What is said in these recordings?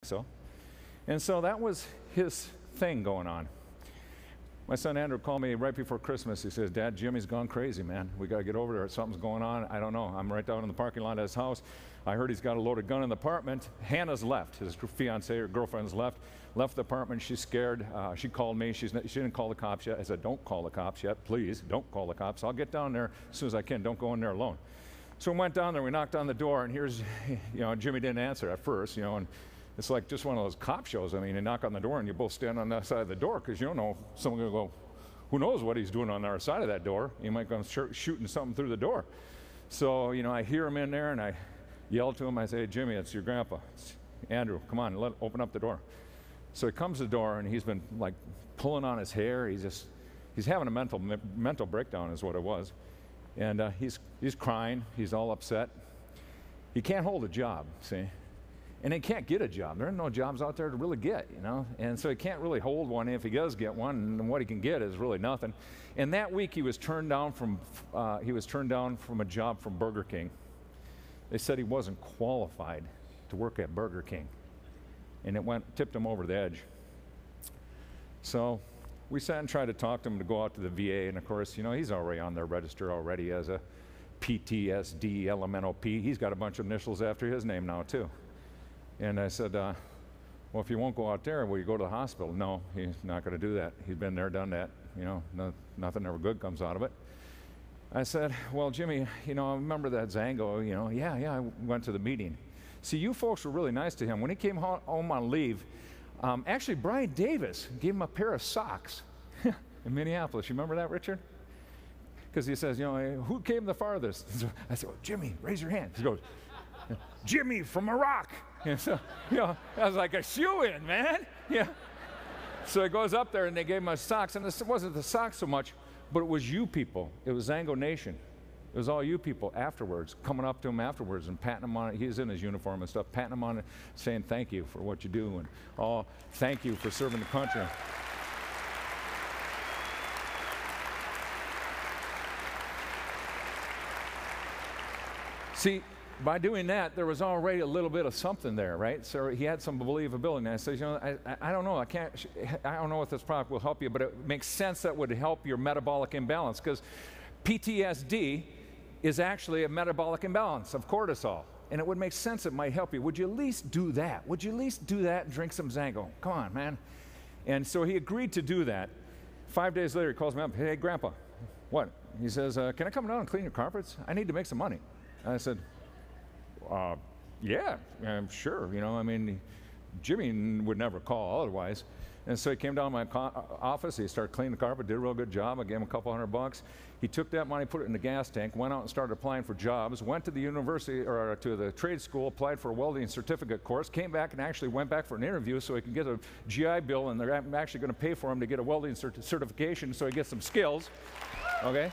So, and so that was his thing going on. My son Andrew called me right before Christmas. He says, "Dad, Jimmy's gone crazy, man. We got to get over there. Something's going on. I don't know. I'm right down in the parking lot of his house. I heard he's got a loaded gun in the apartment." Hannah's left. His fiancée or girlfriend's left the apartment. She's scared. She called me. She didn't call the cops yet. I said, "Don't call the cops yet. Please, don't call the cops. I'll get down there as soon as I can. Don't go in there alone." So we went down there. We knocked on the door, and here's, Jimmy didn't answer at first, and it's like just one of those cop shows. I mean, you knock on the door and you both stand on that side of the door because you don't know. Someone's going to go, who knows what he's doing on the other side of that door. He might go shooting something through the door. So, I hear him in there and I yell to him. I say, "Hey, Jimmy, it's your grandpa. It's Andrew, come on, open up the door." So he comes to the door and he's been like pulling on his hair. He's having a mental breakdown is what it was. And he's crying. He's all upset. He can't hold a job, see. And he can't get a job. There are no jobs out there to really get, And so he can't really hold one if he does get one, and what he can get is really nothing. And that week he was turned down from a job from Burger King. They said he wasn't qualified to work at Burger King. And it tipped him over the edge. So we sat and tried to talk to him to go out to the VA, and of course, he's already on their register already as a PTSD LMNOP. He's got a bunch of initials after his name now too. And I said, "Well, if you won't go out there, will you go to the hospital?" "No, he's not going to do that. He's been there, done that. Nothing ever good comes out of it." I said, "Well, Jimmy, I remember that Xango, yeah, I went to the meeting." See, you folks were really nice to him. When he came home on leave, actually, Brian Davis gave him a pair of socks in Minneapolis. You remember that, Richard? Because he says, "Who came the farthest?" I said, "Well, Jimmy, raise your hand." He goes, "Jimmy from Iraq." And so, I was like a shoo-in, man. Yeah. So he goes up there and they gave him his socks. And it wasn't the socks so much, but it was you people. It was Xango Nation. It was all you people afterwards, coming up to him afterwards and patting him on it. He was in his uniform and stuff, patting him on it, saying thank you for what you do and thank you for serving the country. See, by doing that, there was already a little bit of something there, right? So he had some believability. And I said, I don't know. I don't know if this product will help you, but it makes sense that would help your metabolic imbalance because PTSD is actually a metabolic imbalance of cortisol. And it would make sense it might help you. Would you at least do that? Would you at least do that and drink some Xango? Come on, man. And so he agreed to do that. 5 days later, he calls me up. "Hey, Grandpa." "What?" He says, "Can I come down and clean your carpets? I need to make some money." And I said, "Yeah, I'm sure. Jimmy would never call otherwise." And so he came down to my office. He started cleaning the carpet, did a real good job. I gave him a couple $100. He took that money, put it in the gas tank, went out and started applying for jobs, went to the university or to the trade school, applied for a welding certificate course, came back and actually went back for an interview so he could get a GI Bill, and they're actually going to pay for him to get a welding certification so he gets some skills. Okay?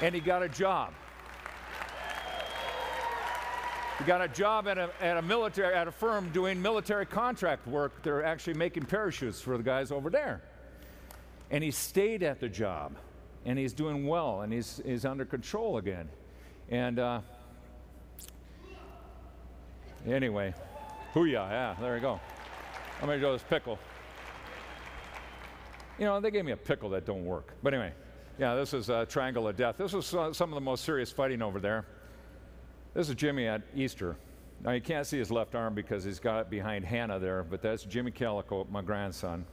And he got a job. He got a job at a firm doing military contract work. They're actually making parachutes for the guys over there. And he stayed at the job, and he's doing well, and he's under control again. And anyway, hoo-yah, yeah, there we go. I'm gonna go this pickle. They gave me a pickle that don't work. But anyway. Yeah, this is a triangle of death. This was some of the most serious fighting over there. This is Jimmy at Easter. Now, you can't see his left arm because he's got it behind Hannah there, but that's Jimmy Calico, my grandson.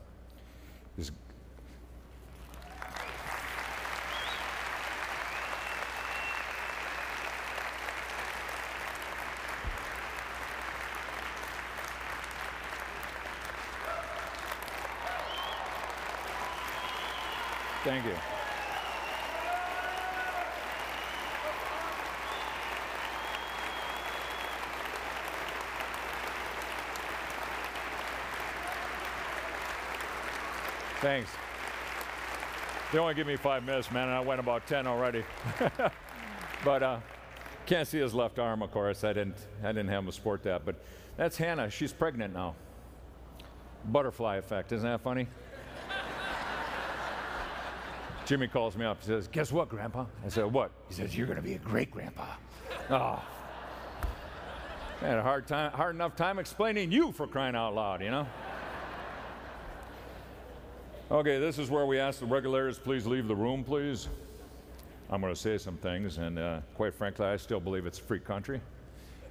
Thank you. Thanks. They only give me 5 minutes, man, and I went about 10 already. But can't see his left arm, of course. I didn't have him sport that. But that's Hannah. She's pregnant now. Butterfly effect. Isn't that funny? Jimmy calls me up. He says, "Guess what, Grandpa?" I said, "What?" He says, "You're going to be a great grandpa." Oh, I had a hard enough time explaining you, for crying out loud, you know? Okay, this is where we ask the regulators, please leave the room, please. I'm going to say some things, and quite frankly, I still believe it's a free country.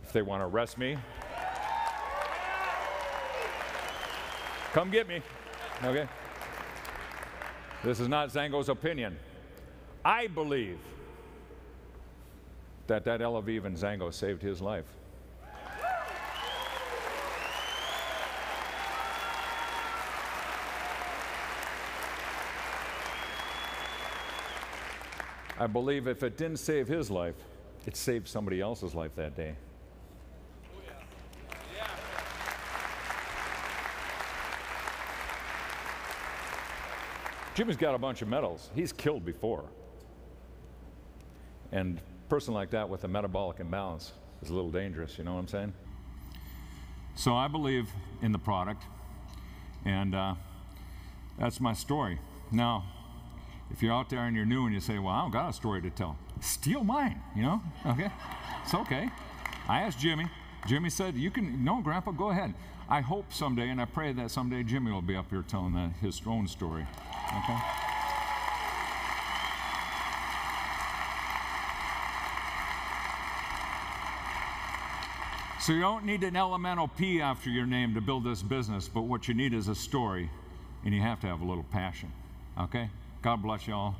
If they want to arrest me, come get me, okay? This is not Xango's opinion. I believe that Tel Aviv and Xango saved his life. I believe if it didn't save his life, it saved somebody else's life that day. Oh, yeah. Yeah. Jimmy's got a bunch of medals. He's killed before. And a person like that with a metabolic imbalance is a little dangerous, you know what I'm saying? So I believe in the product, and that's my story. Now, if you're out there and you're new and you say, well, I don't got a story to tell, steal mine, you know? Okay? It's okay. I asked Jimmy. Jimmy said, you can, no, Grandpa, go ahead. I hope someday, and I pray that someday Jimmy will be up here telling his own story. Okay? So you don't need an elemental P after your name to build this business, but what you need is a story, and you have to have a little passion. Okay? God bless you all.